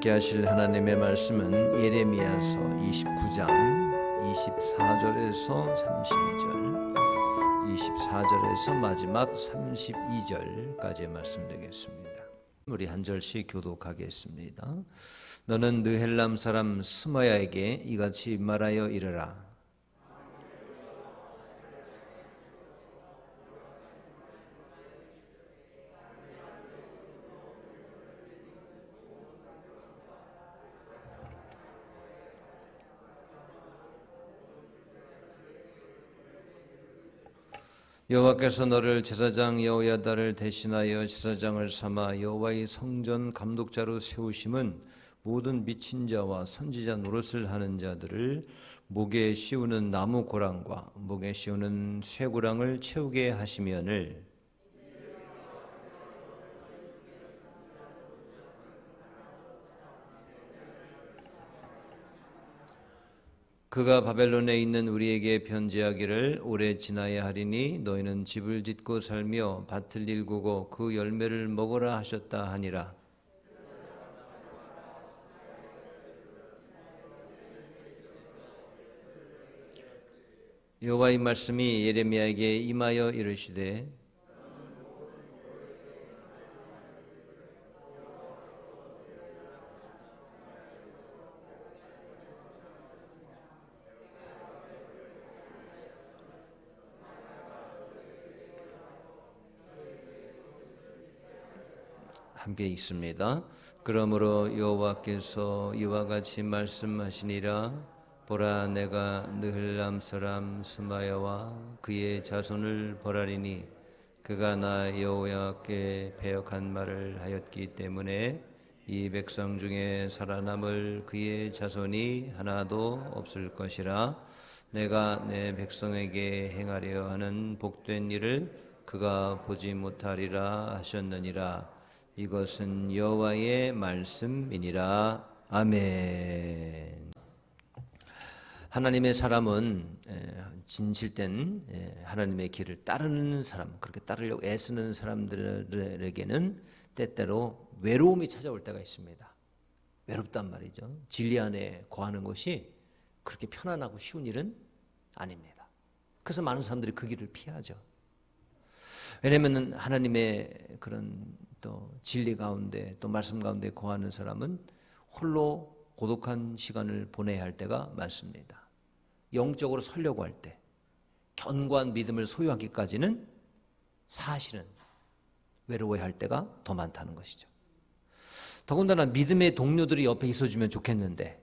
함께 하실 하나님의 말씀은 예레미야서 29장 24절에서 32절, 24절에서 마지막 32절까지의 말씀 되겠습니다. 우리 한 절씩 교독하겠습니다. 너는 느헬람 사람 스마야에게 이같이 말하여 이르라. 여호와께서 너를 제사장 여호야다를 대신하여 제사장을 삼아 여호와의 성전 감독자로 세우심은 모든 미친 자와 선지자 노릇을 하는 자들을 목에 씌우는 나무 고랑과 목에 씌우는 쇠고랑을 채우게 하시면을 그가 바벨론에 있는 우리에게 편지하기를 오래 지나야 하리니 너희는 집을 짓고 살며 밭을 일구고 그 열매를 먹으라 하셨다 하니라. 여호와의 말씀이 예레미야에게 임하여 이르시되 함께 읽습니다. 그러므로 여호와께서 이와 같이 말씀하시니라. 보라, 내가 느헬람 사람 스마야와 그의 자손을 벌하리니 그가 나 여호와께 배역한 말을 하였기 때문에 이 백성 중에 살아남을 그의 자손이 하나도 없을 것이라. 내가 내 백성에게 행하려 하는 복된 일을 그가 보지 못하리라 하셨느니라. 이것은 여호와의 말씀이니라. 아멘. 하나님의 사람은 진실된 하나님의 길을 따르는 사람, 그렇게 따르려고 애쓰는 사람들에게는 때때로 외로움이 찾아올 때가 있습니다. 외롭단 말이죠. 진리 안에 거하는 것이 그렇게 편안하고 쉬운 일은 아닙니다. 그래서 많은 사람들이 그 길을 피하죠. 왜냐하면 하나님의 그런 또 진리 가운데 또 말씀 가운데 거하는 사람은 홀로 고독한 시간을 보내야 할 때가 많습니다. 영적으로 서려고 할 때, 견고한 믿음을 소유하기까지는 사실은 외로워야 할 때가 더 많다는 것이죠. 더군다나 믿음의 동료들이 옆에 있어주면 좋겠는데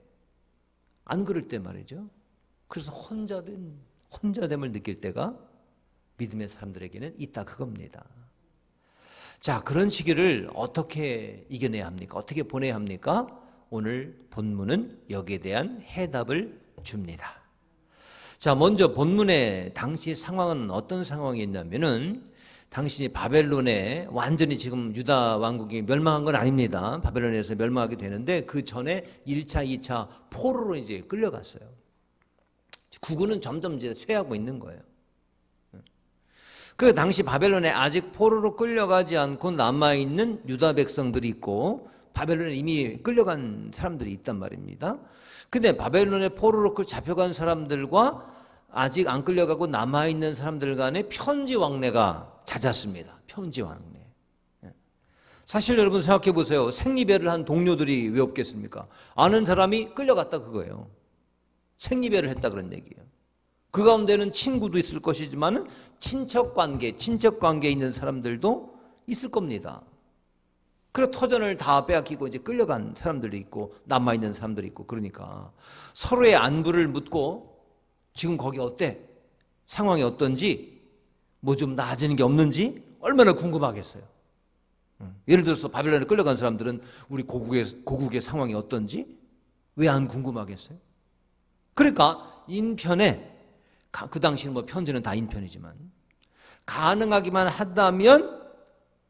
안 그럴 때 말이죠. 그래서 혼자됨을 느낄 때가 믿음의 사람들에게는 있다, 그겁니다. 자, 그런 시기를 어떻게 이겨내야 합니까? 어떻게 보내야 합니까? 오늘 본문은 여기에 대한 해답을 줍니다. 자, 먼저 본문의 당시 상황은 어떤 상황이었냐면은 당시 바벨론에 완전히 지금 유다 왕국이 멸망한 건 아닙니다. 바벨론에서 멸망하게 되는데 그 전에 1차, 2차 포로로 이제 끌려갔어요. 국군은 점점 이제 쇠하고 있는 거예요. 그 당시 바벨론에 아직 포로로 끌려가지 않고 남아있는 유다 백성들이 있고 바벨론에 이미 끌려간 사람들이 있단 말입니다. 근데 바벨론에 포로로 잡혀간 사람들과 아직 안 끌려가고 남아있는 사람들 간에 편지 왕래가 잦았습니다. 편지 왕래. 사실 여러분 생각해 보세요. 생리배를 한 동료들이 왜 없겠습니까? 아는 사람이 끌려갔다 그거예요. 생리배를 했다 그런 얘기예요. 그 가운데는 친구도 있을 것이지만 친척 관계에 있는 사람들도 있을 겁니다. 그래서 터전을 다 빼앗기고 이제 끌려간 사람들도 있고 남아있는 사람들이 있고 그러니까 서로의 안부를 묻고 지금 거기 어때? 상황이 어떤지 뭐 좀 나아지는 게 없는지 얼마나 궁금하겠어요. 예를 들어서 바벨론에 끌려간 사람들은 우리 고국의 상황이 어떤지 왜 안 궁금하겠어요? 그러니까 인편에 그 당시는 뭐 편지는 다 인편이지만 가능하기만 한다면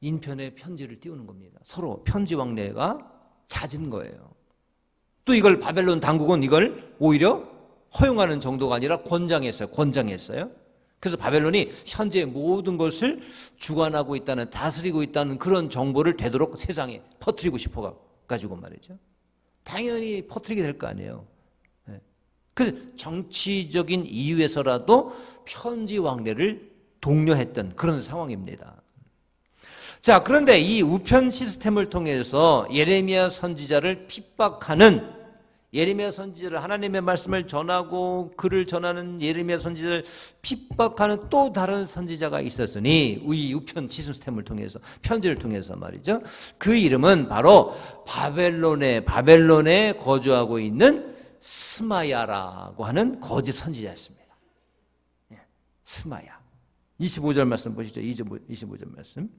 인편에 편지를 띄우는 겁니다. 서로 편지 왕래가 잦은 거예요. 또 이걸 바벨론 당국은 이걸 오히려 허용하는 정도가 아니라 권장했어요. 그래서 바벨론이 현재 모든 것을 주관하고 있다는, 다스리고 있다는 그런 정보를 되도록 세상에 퍼뜨리고 싶어 가지고 말이죠. 당연히 퍼뜨리게 될 거 아니에요. 그래서 정치적인 이유에서라도 편지 왕래를 독려했던 그런 상황입니다. 자, 그런데 이 우편 시스템을 통해서 예레미야 선지자를 핍박하는, 예레미야 선지자를, 하나님의 말씀을 전하고 글을 전하는 예레미야 선지자를 핍박하는 또 다른 선지자가 있었으니, 이 우편 시스템을 통해서, 편지를 통해서 말이죠. 그 이름은 바로 바벨론에 거주하고 있는 스마야라고 하는 거짓 선지자였습니다. 스마야. 25절 말씀 보시죠. 25절 말씀.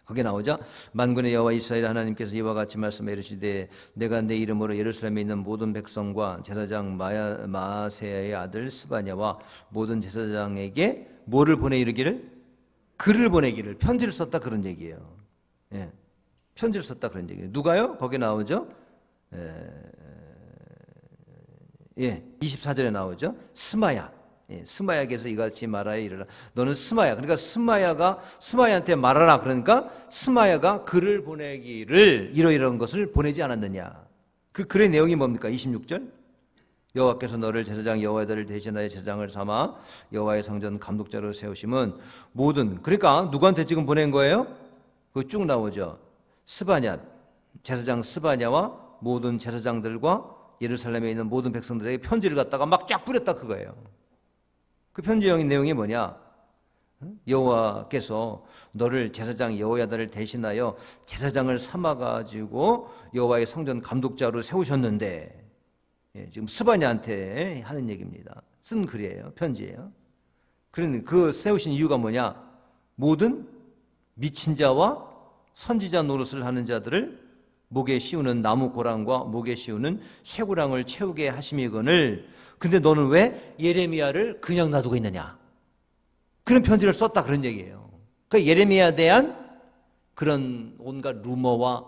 거기에 나오죠. 만군의 여호와 이스라엘 하나님께서 이와 같이 말씀해 이르시되 내가 내 이름으로 예루살렘에 있는 모든 백성과 제사장 마아세야의 아들 스바냐와 모든 제사장에게 뭐를 보내 이르기를? 글을 보내기를, 편지를 썼다 그런 얘기예요. 예, 편지를 썼다 그런 얘기예요. 누가요? 거기에 나오죠. 24절에 나오죠. 스마야. 스마야에게서 이같이 말하여 이르라. 너는 스마야. 그러니까 스마야한테 말하라. 그러니까 스마야가 글을 보내기를 이러이러한 것을 보내지 않았느냐. 그 글의 내용이 뭡니까? 26절. 여호와께서 너를 제사장 여호와를 대신하여 제사장을 삼아 여호와의 성전 감독자로 세우심은 모든, 그러니까 누구한테 지금 보낸 거예요? 그거 쭉 나오죠. 스바냐, 제사장 스바냐와 모든 제사장들과 예루살렘에 있는 모든 백성들에게 편지를 갖다가 막 쫙 뿌렸다 그거예요. 그 편지의 내용이 뭐냐? 여호와께서 너를 제사장 여호야다를 대신하여 제사장을 삼아가지고 여호와의 성전 감독자로 세우셨는데, 지금 스바냐한테 하는 얘기입니다. 쓴 글이에요. 편지예요. 그런데 그 세우신 이유가 뭐냐? 모든 미친 자와 선지자 노릇을 하는 자들을 목에 씌우는 나무 고랑과 목에 씌우는 쇠고랑을 채우게 하심이거늘. 근데 너는 왜 예레미야를 그냥 놔두고 있느냐? 그런 편지를 썼다 그런 얘기예요. 그러니까 예레미야에 대한 그런 온갖 루머와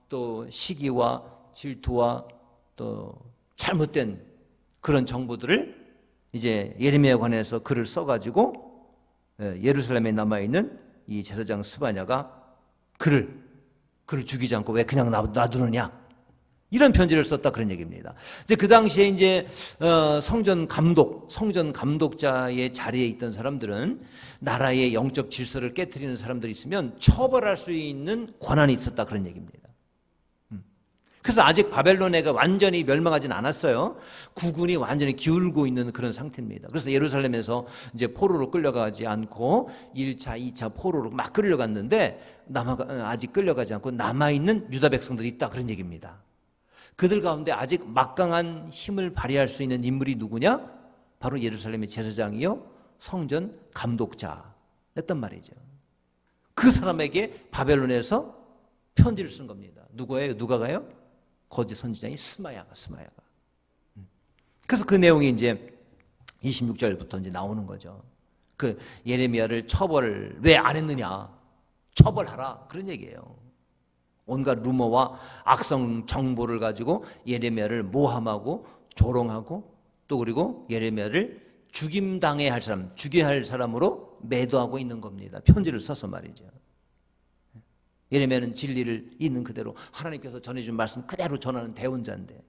또 시기와 질투와 또 잘못된 그런 정보들을 이제 예레미야에 관해서 글을 써가지고 예루살렘에 남아있는 이 제사장 스바냐가 글을 죽이지 않고 왜 그냥 놔두느냐? 이런 편지를 썼다 그런 얘기입니다. 이제 그 당시에 이제 성전 감독자의 자리에 있던 사람들은 나라의 영적 질서를 깨트리는 사람들이 있으면 처벌할 수 있는 권한이 있었다 그런 얘기입니다. 그래서 아직 바벨론에가 완전히 멸망하진 않았어요. 국군이 완전히 기울고 있는 그런 상태입니다. 그래서 예루살렘에서 이제 포로로 끌려가지 않고 1차, 2차 포로로 막 끌려갔는데 아직 끌려가지 않고 남아있는 유다 백성들이 있다 그런 얘기입니다. 그들 가운데 아직 막강한 힘을 발휘할 수 있는 인물이 누구냐? 바로 예루살렘의 제사장이요 성전 감독자였단 말이죠. 그 사람에게 바벨론에서 편지를 쓴 겁니다. 누가가요? 거짓 선지자인 스마야가. 그래서 그 내용이 이제 26절부터 이제 나오는 거죠. 그 예레미야를 처벌을 왜 안 했느냐? 처벌하라 그런 얘기예요. 온갖 루머와 악성 정보를 가지고 예레미야를 모함하고 조롱하고 또 그리고 예레미야를 죽임당해야 할 사람, 죽여야 할 사람으로 매도하고 있는 겁니다. 편지를 써서 말이죠. 예레미야는 진리를 있는 그대로 하나님께서 전해준 말씀 그대로 전하는 대언자인데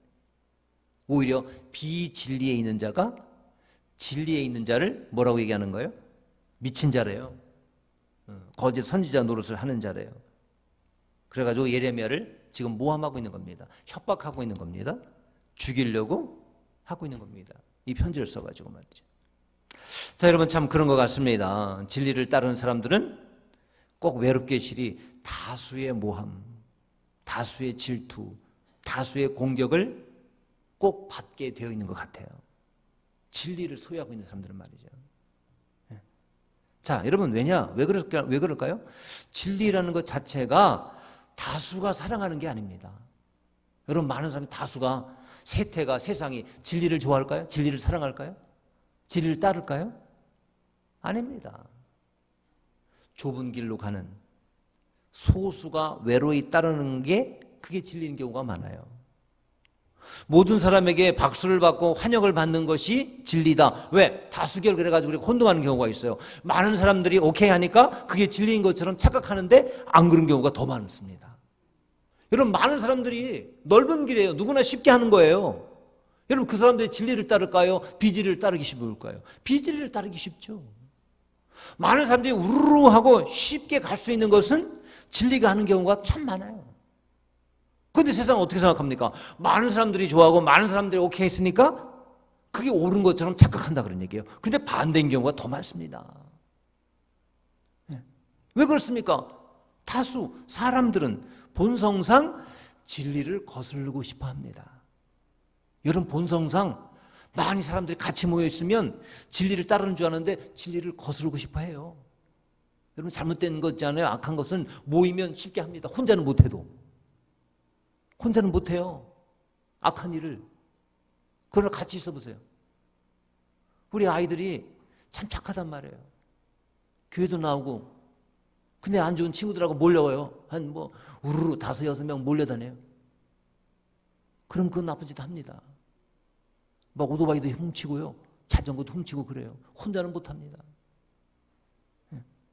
오히려 비진리에 있는 자가 진리에 있는 자를 뭐라고 얘기하는 거예요? 미친 자래요. 거짓 선지자 노릇을 하는 자래요. 그래가지고 예레미야를 지금 모함하고 있는 겁니다. 협박하고 있는 겁니다. 죽이려고 하고 있는 겁니다. 이 편지를 써가지고 말이죠. 자, 여러분 참 그런 것 같습니다. 진리를 따르는 사람들은 꼭 외롭게 실이 다수의 모함, 다수의 질투, 다수의 공격을 꼭 받게 되어 있는 것 같아요. 진리를 소유하고 있는 사람들은 말이죠. 자, 여러분 왜 그럴까요? 진리라는 것 자체가 다수가 사랑하는 게 아닙니다. 여러분 많은 사람이 다수가 세상이 진리를 좋아할까요? 진리를 사랑할까요? 진리를 따를까요? 아닙니다. 좁은 길로 가는 소수가 외로이 따르는 게 그게 진리인 경우가 많아요. 모든 사람에게 박수를 받고 환영을 받는 것이 진리다. 왜? 다수결 그래가지고 혼동하는 경우가 있어요. 많은 사람들이 오케이 하니까 그게 진리인 것처럼 착각하는데 안 그런 경우가 더 많습니다. 여러분, 많은 사람들이 넓은 길이에요. 누구나 쉽게 하는 거예요. 여러분, 그 사람들이 진리를 따를까요? 비진리를 따르기 쉽을까요? 비진리를 따르기 쉽죠. 많은 사람들이 우르르 하고 쉽게 갈 수 있는 것은 진리가 하는 경우가 참 많아요. 그런데 세상은 어떻게 생각합니까? 많은 사람들이 좋아하고 많은 사람들이 오케이 했으니까 그게 옳은 것처럼 착각한다 그런 얘기예요. 근데 반대인 경우가 더 많습니다. 왜 그렇습니까? 다수 사람들은 본성상 진리를 거스르고 싶어 합니다. 여러분, 본성상 많이 사람들이 같이 모여 있으면 진리를 따르는 줄 아는데 진리를 거스르고 싶어 해요. 여러분, 잘못된 거잖아요. 악한 것은 모이면 쉽게 합니다. 혼자는 못해도. 혼자는 못해요. 악한 일을. 그러나 같이 있어 보세요. 우리 아이들이 참 착하단 말이에요. 교회도 나오고. 근데 안 좋은 친구들하고 몰려와요. 한 우르르 5, 6명 몰려다녀요. 그럼 그건 나쁜 짓 합니다. 막 오토바이도 훔치고요. 자전거도 훔치고 그래요. 혼자는 못합니다.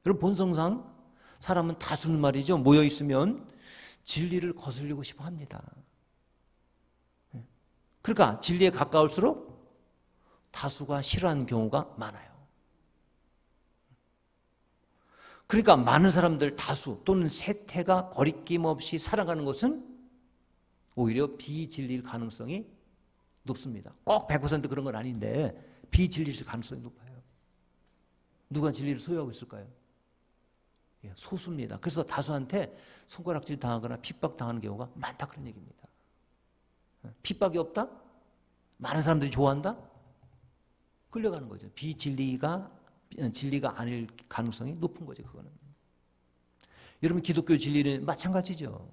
여러분, 본성상 사람은 다수는 말이죠. 모여있으면 진리를 거슬리고 싶어 합니다. 그러니까 진리에 가까울수록 다수가 싫어하는 경우가 많아요. 그러니까 많은 사람들 다수 또는 세태가 거리낌 없이 살아가는 것은 오히려 비진리일 가능성이 높습니다. 꼭 100% 그런 건 아닌데 비진리일 가능성이 높아요. 누가 진리를 소유하고 있을까요? 소수입니다. 그래서 다수한테 손가락질 당하거나 핍박당하는 경우가 많다 그런 얘기입니다. 핍박이 없다? 많은 사람들이 좋아한다? 끌려가는 거죠. 진리가 아닐 가능성이 높은 거죠. 그거는. 여러분, 기독교 진리는 마찬가지죠.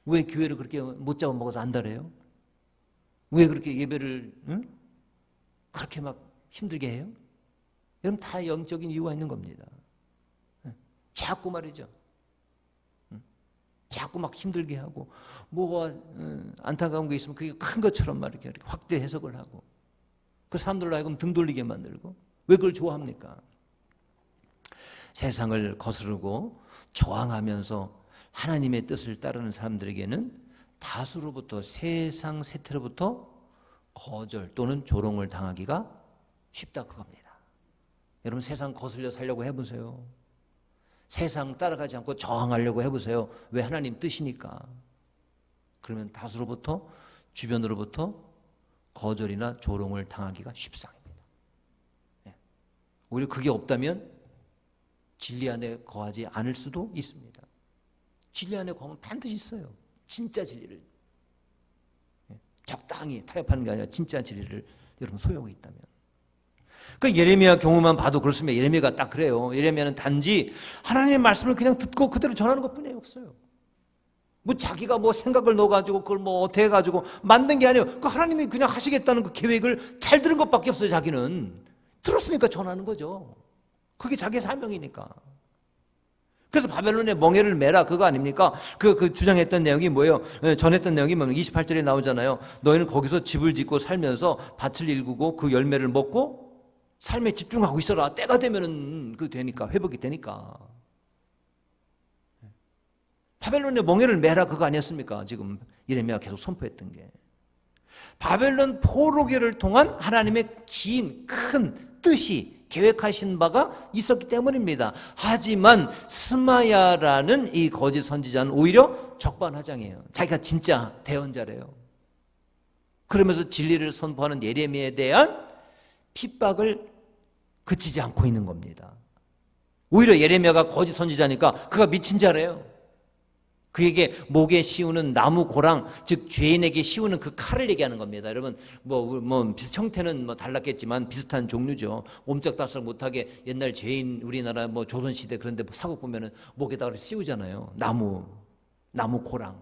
왜 교회를 그렇게 못 잡아먹어서 안달해요? 왜 그렇게 예배를 그렇게 막 힘들게 해요? 여러분, 다 영적인 이유가 있는 겁니다. 자꾸 말이죠. 자꾸 막 힘들게 하고 뭐가 안타까운 게 있으면 그게 큰 것처럼 막 이렇게 확대 해석을 하고 그 사람들로 하여금 등 돌리게 만들고. 왜 그걸 좋아합니까? 세상을 거스르고 저항하면서 하나님의 뜻을 따르는 사람들에게는 다수로부터, 세상 세태로부터 거절 또는 조롱을 당하기가 쉽다 그겁니다. 여러분, 세상 거슬려 살려고 해보세요. 세상 따라가지 않고 저항하려고 해보세요. 왜? 하나님 뜻이니까. 그러면 다수로부터, 주변으로부터 거절이나 조롱을 당하기가 쉽상입니다. 오히려 그게 없다면 진리 안에 거하지 않을 수도 있습니다. 진리 안에 거하면 반드시 있어요. 진짜 진리를. 적당히 타협하는 게 아니라 진짜 진리를 여러분 소유하고 있다면. 그 예레미야 경우만 봐도 그렇습니다. 예레미야가 딱 그래요. 예레미야는 단지 하나님의 말씀을 그냥 듣고 그대로 전하는 것뿐이에요. 없어요. 자기가 생각을 넣어가지고 그걸 어떻게 해가지고 만든 게 아니에요. 그 하나님이 그냥 하시겠다는 그 계획을 잘 들은 것밖에 없어요. 자기는. 들었으니까 전하는 거죠. 그게 자기 사명이니까. 그래서 바벨론의 멍에를 매라 그거 아닙니까? 그 주장했던 내용이 뭐예요? 전했던 내용이 28절에 나오잖아요. 너희는 거기서 집을 짓고 살면서 밭을 일구고 그 열매를 먹고 삶에 집중하고 있어라. 때가 되면은 되니까, 회복이 되니까. 바벨론의 멍에를 매라 그거 아니었습니까? 지금 예레미야가 계속 선포했던 게. 바벨론 포로기를 통한 하나님의 긴 큰 뜻이 계획하신 바가 있었기 때문입니다. 하지만 스마야라는 이 거짓 선지자는 오히려 적반하장이에요. 자기가 진짜 대언자래요. 그러면서 진리를 선포하는 예레미야에 대한 핍박을 그치지 않고 있는 겁니다. 오히려 예레미야가 거짓 선지자니까 그가 미친 자래요. 그에게 목에 씌우는 나무 고랑, 즉 죄인에게 씌우는 그 칼을 얘기하는 겁니다. 여러분, 형태는 달랐겠지만 비슷한 종류죠. 옴짝달싹 못하게 옛날 죄인, 우리나라 조선시대 그런데 사극 보면은 목에다가 씌우잖아요. 나무 고랑.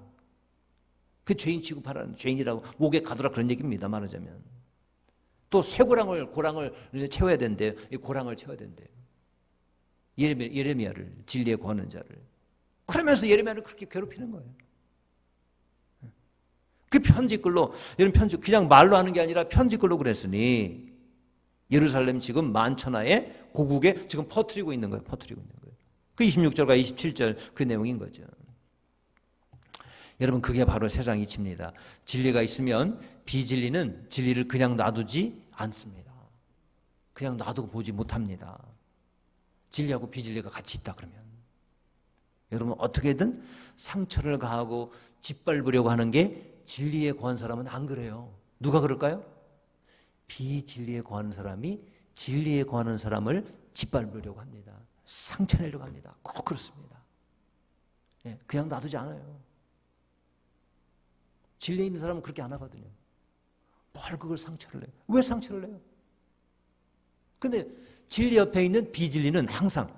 그 죄인 취급하라는, 죄인이라고 목에 가두라 그런 얘기입니다. 말하자면. 또 쇠고랑을, 고랑을 채워야 된대요. 이 고랑을 채워야 된대요. 예레미야를, 진리에 거하는 자를. 그러면서 예레미야를 그렇게 괴롭히는 거예요. 그 편지글로, 여러분 그냥 말로 하는 게 아니라 편지글로 그랬으니 예루살렘 지금 만천하에 고국에 지금 퍼뜨리고 있는 거예요. 그 26절과 27절 그 내용인 거죠. 여러분, 그게 바로 세상 이치입니다. 진리가 있으면 비진리는 진리를 그냥 놔두지 않습니다. 그냥 놔두고 보지 못합니다. 진리하고 비진리가 같이 있다 그러면 여러분, 어떻게든 상처를 가하고 짓밟으려고 하는 게 진리에 거한 사람은 안 그래요. 누가 그럴까요? 비진리에 거하는 사람이 진리에 거하는 사람을 짓밟으려고 합니다. 상처내려고 합니다. 꼭 그렇습니다. 그냥 놔두지 않아요. 진리에 있는 사람은 그렇게 안 하거든요. 뭘 그걸 상처를 내요? 왜 상처를 내요? 근데 진리 옆에 있는 비진리는 항상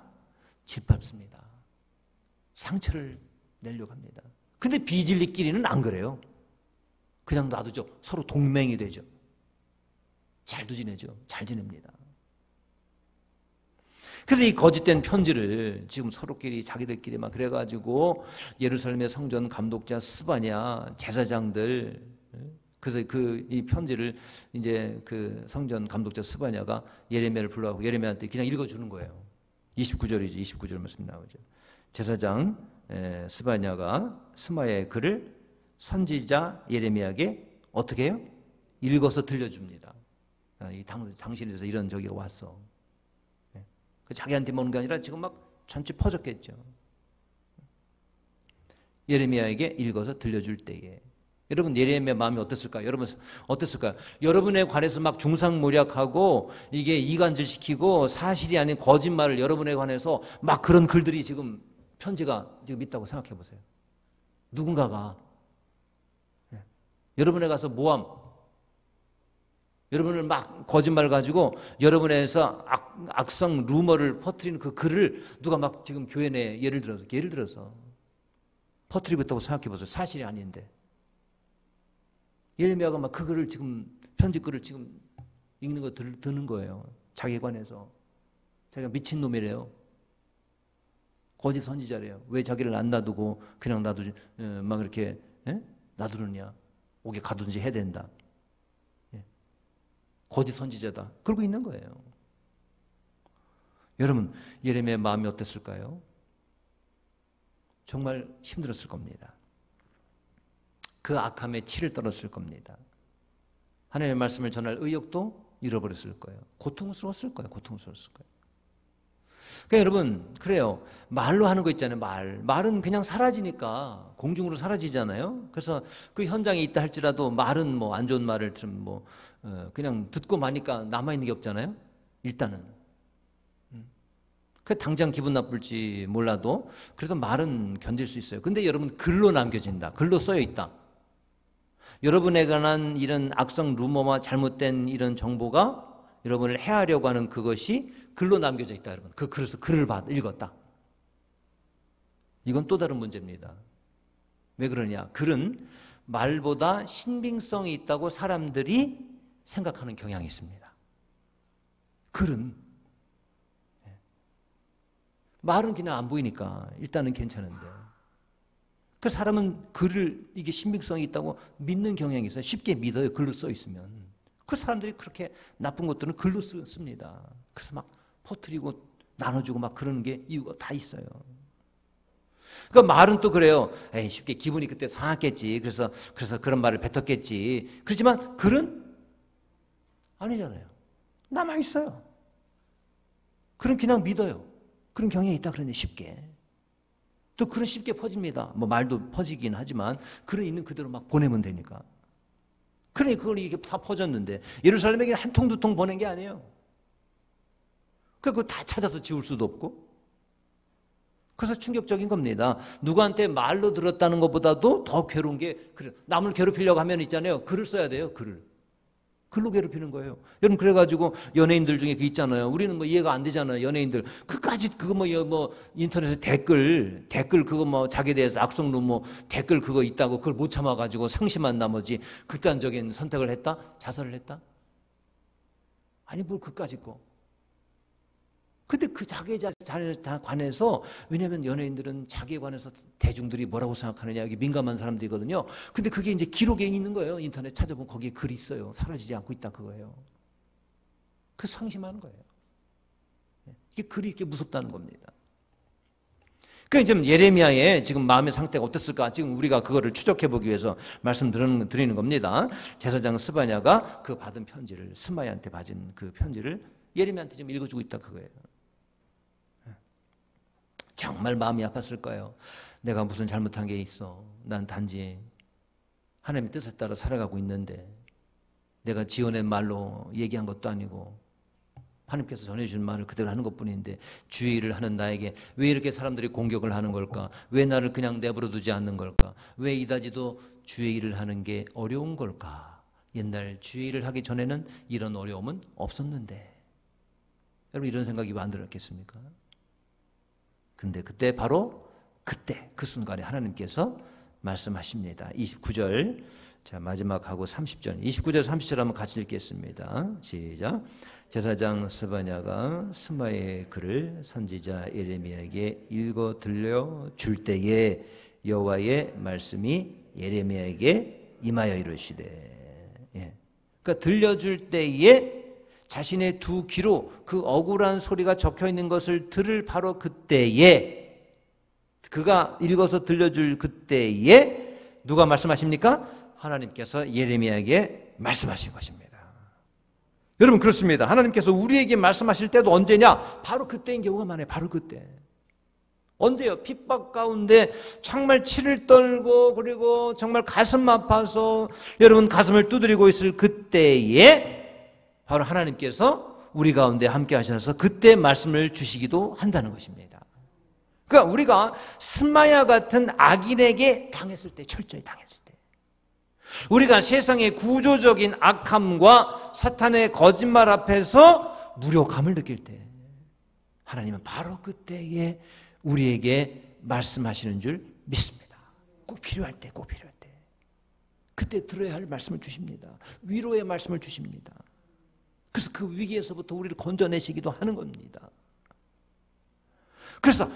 짓밟습니다. 상처를 내려고 합니다. 근데 비진리끼리는 안 그래요. 그냥 놔두죠. 서로 동맹이 되죠. 잘도 지내죠. 잘 지냅니다. 그래서 이 거짓된 편지를 지금 서로끼리 자기들끼리 막 그래가지고 예루살렘의 성전 감독자 스바냐, 제사장들, 그래서 이 편지를 이제 그 성전 감독자 스바냐가 예레미야를 불러가고 예레미야한테 그냥 읽어주는 거예요. 29절이죠. 29절 말씀 나오죠. 제사장 스바냐가 스마야의 글을 선지자 예레미야에게 어떻게 해요? 읽어서 들려줍니다. 당신에서 이런 저기가 왔어. 자기한테 오는 게 아니라 지금 막 전체 퍼졌겠죠. 예레미야에게 읽어서 들려줄 때에 여러분, 예레미야 마음이 어땠을까요? 여러분 어땠을까요? 여러분에 관해서 막 중상모략하고 이게 이간질시키고 사실이 아닌 거짓말을 여러분에 관해서 막 그런 글들이 지금 편지가 지금 있다고 생각해 보세요. 누군가가 여러분에 가서 모함, 여러분을 막 거짓말 가지고 여러분에서 악성 루머를 퍼뜨리는 그 글을 누가 막 지금 교회 내에 예를 들어서 퍼뜨리고 있다고 생각해 보세요. 사실이 아닌데. 예레미야가 막 그 글을 지금 편지 글을 지금 읽는 거 듣는 거예요. 자기에 관해서. 자기가 미친놈이래요. 거짓 선지자래요. 왜 자기를 안 놔두고 그냥 놔두지 막 이렇게 놔두느냐. 옥에 가두든지 해야 된다. 거짓 선지자다. 그러고 있는 거예요. 여러분, 예레미야의 마음이 어땠을까요? 정말 힘들었을 겁니다. 그 악함에 치를 떨었을 겁니다. 하나님의 말씀을 전할 의욕도 잃어버렸을 거예요. 고통스러웠을 거예요. 고통스러웠을 거예요. 그러니까 여러분, 그래요. 말로 하는 거 있잖아요. 말은 그냥 사라지니까 공중으로 사라지잖아요. 그래서 그 현장에 있다 할지라도 말은 뭐 안 좋은 말을 좀 뭐 그냥 듣고 마니까 남아있는 게 없잖아요. 일단은. 그 당장 기분 나쁠지 몰라도 그래도 말은 견딜 수 있어요. 근데 여러분, 글로 남겨진다. 글로 써여 있다. 여러분에 관한 이런 악성 루머와 잘못된 이런 정보가 여러분을 해하려고 하는 그것이 글로 남겨져 있다, 여러분. 그래서 글을 읽었다. 이건 또 다른 문제입니다. 왜 그러냐? 글은 말보다 신빙성이 있다고 사람들이 생각하는 경향이 있습니다. 글은. 말은 그냥 안 보이니까 일단은 괜찮은데. 그 사람은 글을 이게 신빙성이 있다고 믿는 경향이 있어요. 쉽게 믿어요. 글로 써 있으면. 그 사람들이 그렇게 나쁜 것들은 글로 씁니다. 그래서 막 퍼뜨리고 나눠주고 막 그러는 게 이유가 다 있어요. 그러니까 말은 또 그래요. 에이, 쉽게 기분이 그때 상했겠지. 그래서 그런 말을 뱉었겠지. 그렇지만 글은 아니잖아요. 남아있어요. 글은 그냥 믿어요. 그런 경향이 있다 그러네, 쉽게. 또 글은 쉽게 퍼집니다. 뭐 말도 퍼지긴 하지만 글은 있는 그대로 막 보내면 되니까. 그러니 그걸 이게 다 퍼졌는데 예루살렘에게 한 통 두 통 보낸 게 아니에요. 그거 다 찾아서 지울 수도 없고. 그래서 충격적인 겁니다. 누구한테 말로 들었다는 것보다도 더 괴로운 게 남을 괴롭히려고 하면 있잖아요. 글을 써야 돼요. 글로 괴롭히는 거예요. 여러분, 그래가지고 연예인들 중에 그 있잖아요. 우리는 뭐 이해가 안 되잖아요. 연예인들 그까지 그거 뭐 인터넷에 댓글 그거 뭐 자기에 대해서 악성 루머 댓글 그거 있다고 그걸 못 참아가지고 상심한 나머지 극단적인 선택을 했다? 자살을 했다? 아니 뭘 그까짓 거. 근데 그 자기에 관해서, 왜냐하면 연예인들은 자기에 관해서 대중들이 뭐라고 생각하느냐, 이게 민감한 사람들이거든요. 근데 그게 이제 기록에 있는 거예요. 인터넷 찾아보면 거기에 글이 있어요. 사라지지 않고 있다 그거예요. 상심하는 거예요. 이게 글이 이렇게 무섭다는 겁니다. 그 지금 예레미야의 지금 마음의 상태가 어땠을까? 지금 우리가 그거를 추적해 보기 위해서 말씀드리는 겁니다. 제사장 스바냐가 그 받은 편지를, 스마야한테 받은 그 편지를 예레미야한테 지금 읽어주고 있다 그거예요. 정말 마음이 아팠을 거예요. 내가 무슨 잘못한 게 있어. 난 단지 하나님의 뜻에 따라 살아가고 있는데 내가 지어낸 말로 얘기한 것도 아니고 하나님께서 전해주신 말을 그대로 하는 것뿐인데 주의 일을 하는 나에게 왜 이렇게 사람들이 공격을 하는 걸까? 왜 나를 그냥 내버려 두지 않는 걸까? 왜 이다지도 주의 일을 하는 게 어려운 걸까? 옛날 주의 일을 하기 전에는 이런 어려움은 없었는데. 여러분 이런 생각이 왜 안 들었겠습니까? 근데 그때 바로 그때 그 순간에 하나님께서 말씀하십니다. 29절 자 마지막하고 30절 29절 30절 한번 같이 읽겠습니다. 시작. 제사장 스바냐가 스마야의 글을 선지자 예레미야에게 읽어 들려 줄 때에 여호와의 말씀이 예레미야에게 임하여 이르시되 그러니까 들려줄 때에 자신의 두 귀로 그 억울한 소리가 적혀 있는 것을 들을 바로 그때에 그가 읽어서 들려줄 그때에 누가 말씀하십니까? 하나님께서 예레미야에게 말씀하신 것입니다. 여러분 그렇습니다. 하나님께서 우리에게 말씀하실 때도 언제냐? 바로 그때인 경우가 많아요. 바로 그때. 언제요? 핍박 가운데 정말 치를 떨고 그리고 정말 가슴 아파서 여러분 가슴을 두드리고 있을 그때에 바로 하나님께서 우리 가운데 함께 하셔서 그때 말씀을 주시기도 한다는 것입니다. 그러니까 우리가 스마야 같은 악인에게 당했을 때, 철저히 당했을 때, 우리가 세상의 구조적인 악함과 사탄의 거짓말 앞에서 무력함을 느낄 때 하나님은 바로 그때에 우리에게 말씀하시는 줄 믿습니다. 꼭 필요할 때, 꼭 필요할 때 그때 들어야 할 말씀을 주십니다. 위로의 말씀을 주십니다. 그래서 그 위기에서부터 우리를 건져내시기도 하는 겁니다. 그래서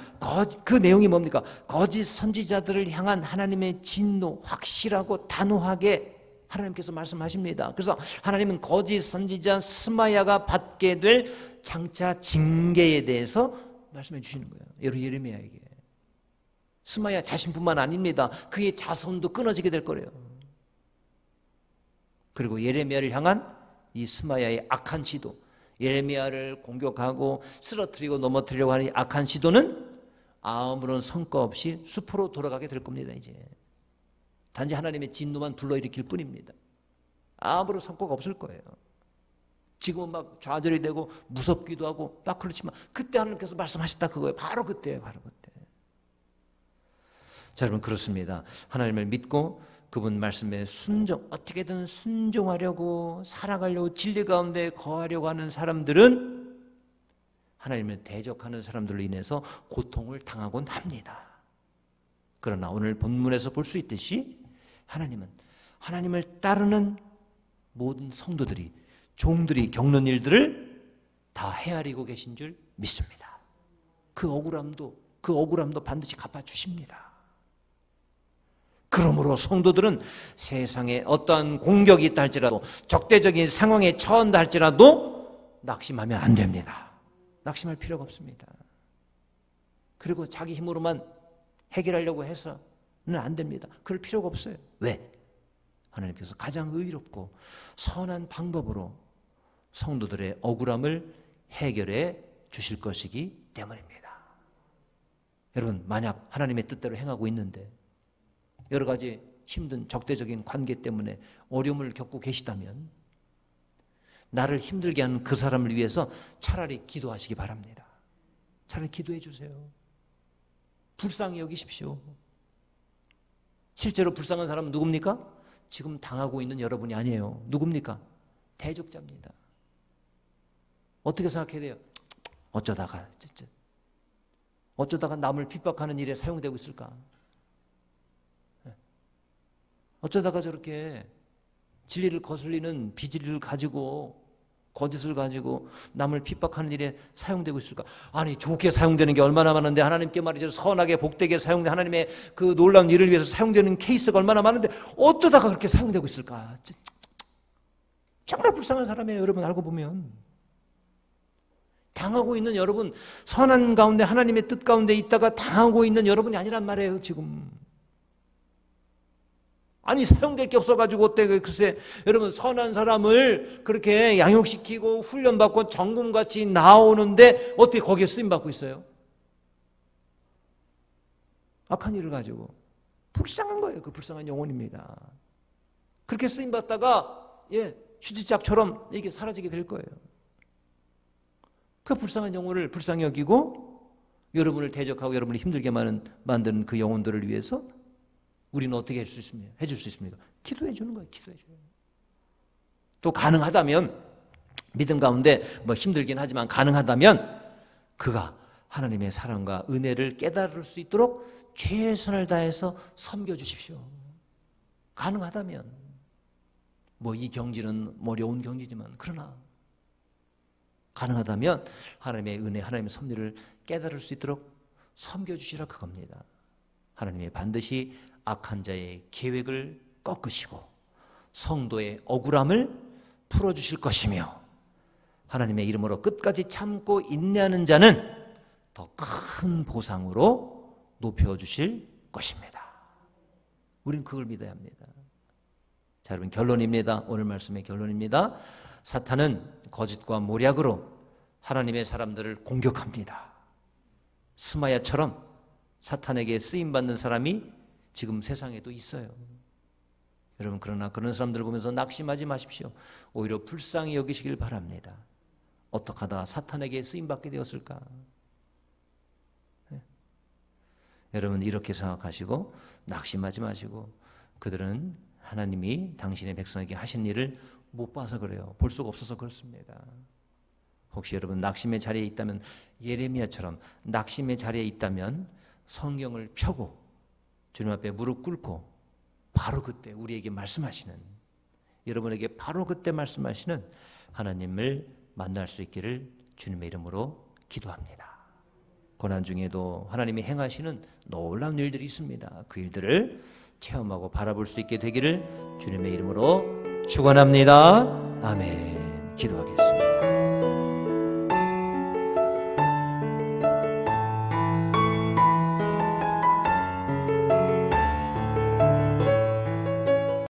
그 내용이 뭡니까? 거짓 선지자들을 향한 하나님의 진노, 확실하고 단호하게 하나님께서 말씀하십니다. 그래서 하나님은 거짓 선지자 스마야가 받게 될 장차 징계에 대해서 말씀해 주시는 거예요. 여러분 예레미야에게. 스마야 자신뿐만 아닙니다. 그의 자손도 끊어지게 될 거래요. 그리고 예레미야를 향한 이 스마야의 악한 시도, 예레미야를 공격하고 쓰러뜨리고 넘어뜨리려고 하는 이 악한 시도는 아무런 성과 없이 수포로 돌아가게 될 겁니다. 이제 단지 하나님의 진노만 불러일으킬 뿐입니다. 아무런 성과가 없을 거예요. 지금은 막 좌절이 되고 무섭기도 하고 막 그렇지만 그때 하나님께서 말씀하셨다 그거예요. 바로 그때예요. 바로 그때. 자, 여러분 그렇습니다. 하나님을 믿고 그분 말씀에 어떻게든 순종하려고 살아가려고 진리 가운데 거하려고 하는 사람들은 하나님을 대적하는 사람들로 인해서 고통을 당하곤 합니다. 그러나 오늘 본문에서 볼 수 있듯이 하나님은 하나님을 따르는 모든 성도들이 종들이 겪는 일들을 다 헤아리고 계신 줄 믿습니다. 그 억울함도 반드시 갚아주십니다. 그러므로 성도들은 세상에 어떠한 공격이 있다 할지라도 적대적인 상황에 처한다 할지라도 낙심하면 안 됩니다. 낙심할 필요가 없습니다. 그리고 자기 힘으로만 해결하려고 해서는 안 됩니다. 그럴 필요가 없어요. 왜? 하나님께서 가장 의롭고 선한 방법으로 성도들의 억울함을 해결해 주실 것이기 때문입니다. 여러분 만약 하나님의 뜻대로 행하고 있는데 여러 가지 힘든 적대적인 관계 때문에 어려움을 겪고 계시다면 나를 힘들게 하는 그 사람을 위해서 차라리 기도하시기 바랍니다. 차라리 기도해 주세요. 불쌍히 여기십시오. 실제로 불쌍한 사람은 누굽니까? 지금 당하고 있는 여러분이 아니에요. 누굽니까? 대적자입니다. 어떻게 생각해야 돼요? 어쩌다가 남을 핍박하는 일에 사용되고 있을까? 어쩌다가 저렇게 진리를 거슬리는 비진리를 가지고 거짓을 가지고 남을 핍박하는 일에 사용되고 있을까? 아니 좋게 사용되는 게 얼마나 많은데 하나님께 말이죠 선하게 복되게 사용된 하나님의 그 놀라운 일을 위해서 사용되는 케이스가 얼마나 많은데 어쩌다가 그렇게 사용되고 있을까? 정말 불쌍한 사람이에요. 여러분 알고 보면 당하고 있는 여러분, 선한 가운데 하나님의 뜻 가운데 있다가 당하고 있는 여러분이 아니란 말이에요 지금. 아니 사용될 게 없어가지고 어때 글쎄 여러분 선한 사람을 그렇게 양육시키고 훈련받고 정금같이 나오는데 어떻게 거기에 쓰임받고 있어요? 악한 일을 가지고 불쌍한 거예요. 그 불쌍한 영혼입니다. 그렇게 쓰임받다가 휴지짝처럼 이게 사라지게 될 거예요. 그 불쌍한 영혼을 불쌍히 여기고 여러분을 대적하고 여러분을 힘들게 만드는 그 영혼들을 위해서 우리는 어떻게 해줄 수 있습니까? 기도해 주는 거예요. 기도해 줘요. 또 가능하다면 믿음 가운데 뭐 힘들긴 하지만 가능하다면 그가 하나님의 사랑과 은혜를 깨달을 수 있도록 최선을 다해서 섬겨 주십시오. 가능하다면 뭐 이 경지는 어려운 경지지만 그러나 가능하다면 하나님의 은혜, 하나님의 섭리를 깨달을 수 있도록 섬겨 주시라 그겁니다. 하나님이 반드시 악한 자의 계획을 꺾으시고 성도의 억울함을 풀어주실 것이며 하나님의 이름으로 끝까지 참고 인내하는 자는 더 큰 보상으로 높여주실 것입니다. 우리는 그걸 믿어야 합니다. 자, 여러분 결론입니다. 오늘 말씀의 결론입니다. 사탄은 거짓과 모략으로 하나님의 사람들을 공격합니다. 스마야처럼 사탄에게 쓰임받는 사람이 지금 세상에도 있어요. 여러분 그러나 그런 사람들을 보면서 낙심하지 마십시오. 오히려 불쌍히 여기시길 바랍니다. 어떻게 하다 사탄에게 쓰임받게 되었을까? 여러분 이렇게 생각하시고 낙심하지 마시고 그들은 하나님이 당신의 백성에게 하신 일을 못 봐서 그래요. 볼 수가 없어서 그렇습니다. 혹시 여러분 낙심의 자리에 있다면 예레미야처럼 낙심의 자리에 있다면 성경을 펴고 주님 앞에 무릎 꿇고 바로 그때 우리에게 말씀하시는 여러분에게 바로 그때 말씀하시는 하나님을 만날 수 있기를 주님의 이름으로 기도합니다. 고난 중에도 하나님이 행하시는 놀라운 일들이 있습니다. 그 일들을 체험하고 바라볼 수 있게 되기를 주님의 이름으로 축원합니다. 아멘. 기도하겠습니다.